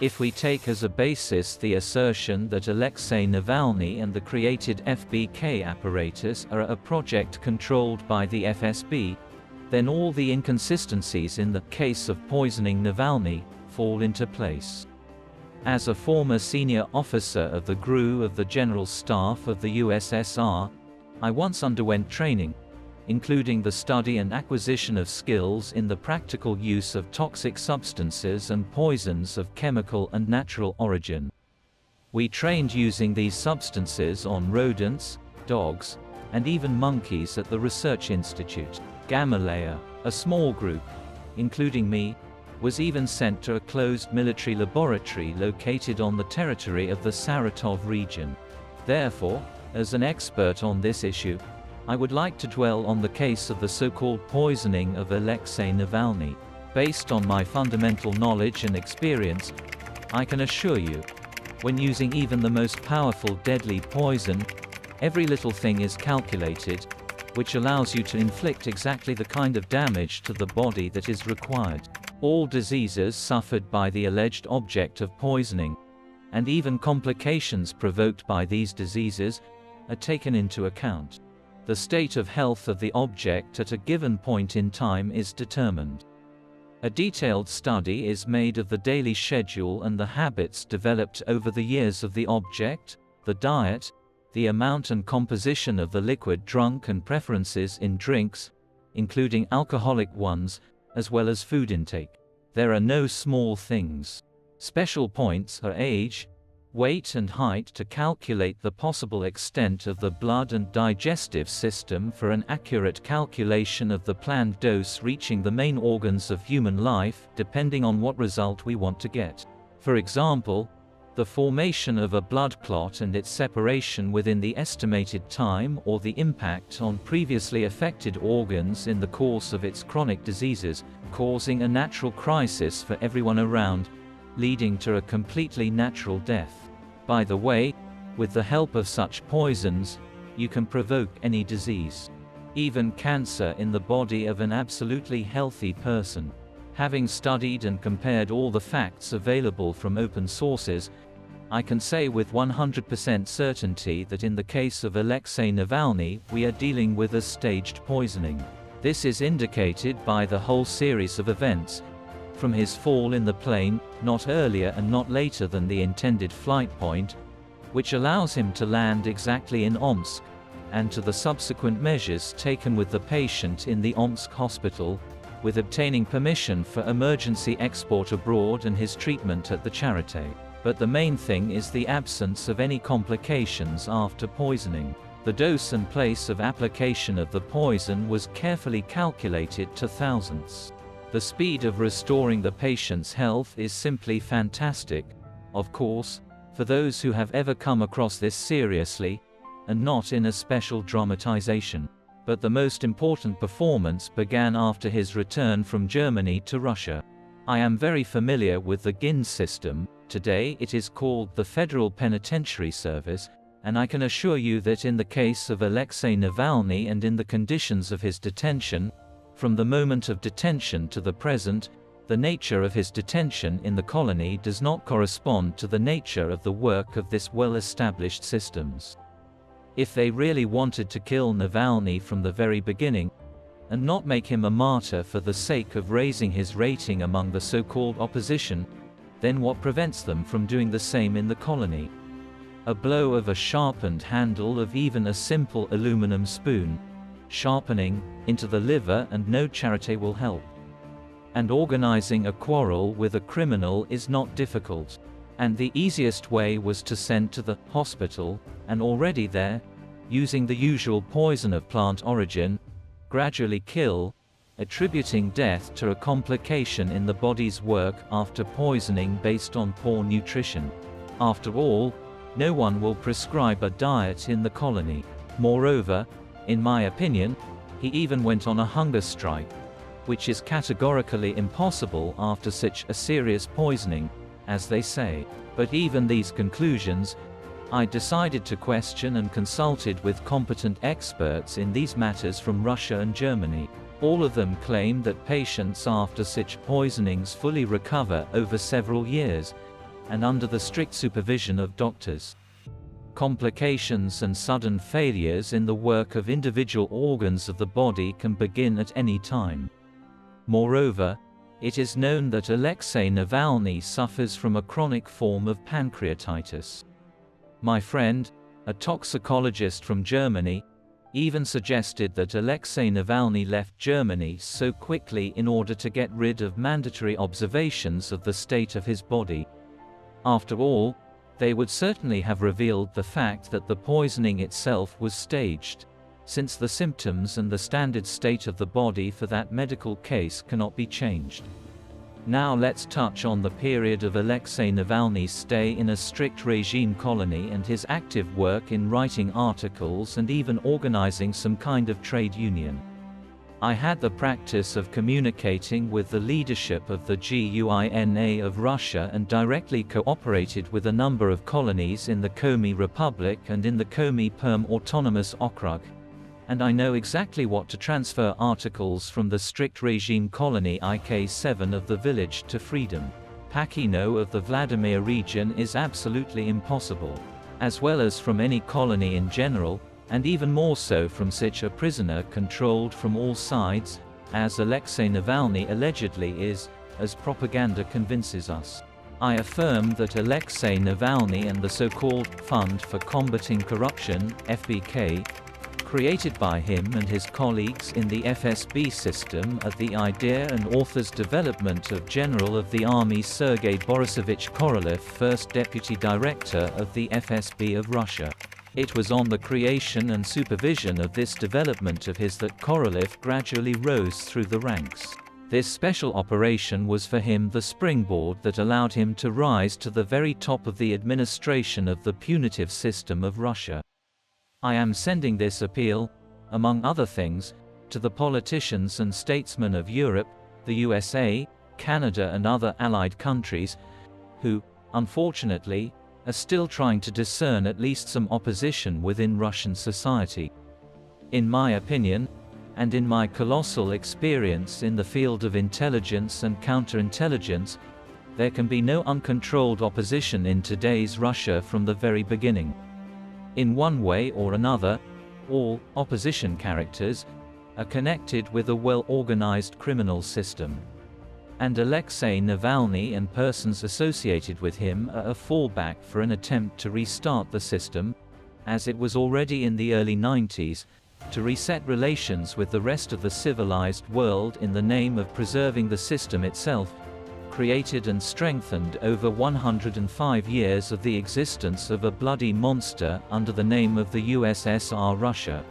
If we take as a basis the assertion that Alexei Navalny and the created FBK apparatus are a project controlled by the FSB, then all the inconsistencies in the case of poisoning Navalny fall into place. As a former senior officer of the GRU of the General Staff of the USSR, I once underwent training, including the study and acquisition of skills in the practical use of toxic substances and poisons of chemical and natural origin. We trained using these substances on rodents, dogs, and even monkeys at the Research Institute. Gamaleya, a small group, including me, was even sent to a closed military laboratory located on the territory of the Saratov region. Therefore, as an expert on this issue, I would like to dwell on the case of the so-called poisoning of Alexei Navalny. Based on my fundamental knowledge and experience, I can assure you, when using even the most powerful deadly poison, every little thing is calculated, which allows you to inflict exactly the kind of damage to the body that is required. All diseases suffered by the alleged object of poisoning, and even complications provoked by these diseases, are taken into account. The state of health of the object at a given point in time is determined. A detailed study is made of the daily schedule and the habits developed over the years of the object, the diet, the amount and composition of the liquid drunk and preferences in drinks, including alcoholic ones, as well as food intake. There are no small things. Special points are age, weight and height to calculate the possible extent of the blood and digestive system for an accurate calculation of the planned dose reaching the main organs of human life, depending on what result we want to get. For example, the formation of a blood clot and its separation within the estimated time, or the impact on previously affected organs in the course of its chronic diseases, causing a natural crisis for everyone around, leading to a completely natural death. By the way, with the help of such poisons, you can provoke any disease, even cancer in the body of an absolutely healthy person. Having studied and compared all the facts available from open sources, I can say with 100% certainty that in the case of Alexei Navalny, we are dealing with a staged poisoning. This is indicated by the whole series of events, from his fall in the plane, not earlier and not later than the intended flight point, which allows him to land exactly in Omsk, and to the subsequent measures taken with the patient in the Omsk hospital, with obtaining permission for emergency export abroad and his treatment at the Charité. But the main thing is the absence of any complications after poisoning. The dose and place of application of the poison was carefully calculated to thousandths. The speed of restoring the patient's health is simply fantastic, of course, for those who have ever come across this seriously, and not in a special dramatization. But the most important performance began after his return from Germany to Russia. I am very familiar with the GIN system. Today it is called the Federal Penitentiary Service, and I can assure you that in the case of Alexei Navalny and in the conditions of his detention, from the moment of detention to the present, the nature of his detention in the colony does not correspond to the nature of the work of this well-established systems. If they really wanted to kill Navalny from the very beginning, and not make him a martyr for the sake of raising his rating among the so-called opposition, then what prevents them from doing the same in the colony? A blow of a sharpened handle of even a simple aluminum spoon, sharpening, into the liver, and no charité will help. And organizing a quarrel with a criminal is not difficult. And the easiest way was to send to the hospital, and already there, using the usual poison of plant origin, gradually kill, attributing death to a complication in the body's work after poisoning based on poor nutrition. After all, no one will prescribe a diet in the colony. Moreover, in my opinion, he even went on a hunger strike, which is categorically impossible after such a serious poisoning, as they say. But even these conclusions, I decided to question and consulted with competent experts in these matters from Russia and Germany. All of them claim that patients after such poisonings fully recover over several years, and under the strict supervision of doctors. Complications and sudden failures in the work of individual organs of the body can begin at any time. Moreover, it is known that Alexei Navalny suffers from a chronic form of pancreatitis. My friend, a toxicologist from Germany, even suggested that Alexei Navalny left Germany so quickly in order to get rid of mandatory observations of the state of his body. After all, they would certainly have revealed the fact that the poisoning itself was staged, since the symptoms and the standard state of the body for that medical case cannot be changed. Now let's touch on the period of Alexei Navalny's stay in a strict regime colony and his active work in writing articles and even organizing some kind of trade union. I had the practice of communicating with the leadership of the GUINA of Russia and directly cooperated with a number of colonies in the Komi Republic and in the Komi Perm Autonomous Okrug, and I know exactly what to transfer articles from the strict regime colony IK7 of the village to freedom. Pakino of the Vladimir region is absolutely impossible, as well as from any colony in general, and even more so from such a prisoner controlled from all sides, as Alexei Navalny allegedly is, as propaganda convinces us. I affirm that Alexei Navalny and the so-called Fund for Combating Corruption, FBK, created by him and his colleagues in the FSB system are the idea and author's development of General of the Army Sergei Borisovich Korolev, first Deputy Director of the FSB of Russia. It was on the creation and supervision of this development of his that Korolev gradually rose through the ranks. This special operation was for him the springboard that allowed him to rise to the very top of the administration of the punitive system of Russia. I am sending this appeal, among other things, to the politicians and statesmen of Europe, the USA, Canada and other allied countries, who, unfortunately, are still trying to discern at least some opposition within Russian society. In my opinion, and in my colossal experience in the field of intelligence and counterintelligence, there can be no uncontrolled opposition in today's Russia from the very beginning. In one way or another, all opposition characters are connected with a well-organized criminal system. And Alexei Navalny and persons associated with him are a fallback for an attempt to restart the system, as it was already in the early 90s, to reset relations with the rest of the civilized world in the name of preserving the system itself, created and strengthened over 105 years of the existence of a bloody monster under the name of the USSR Russia.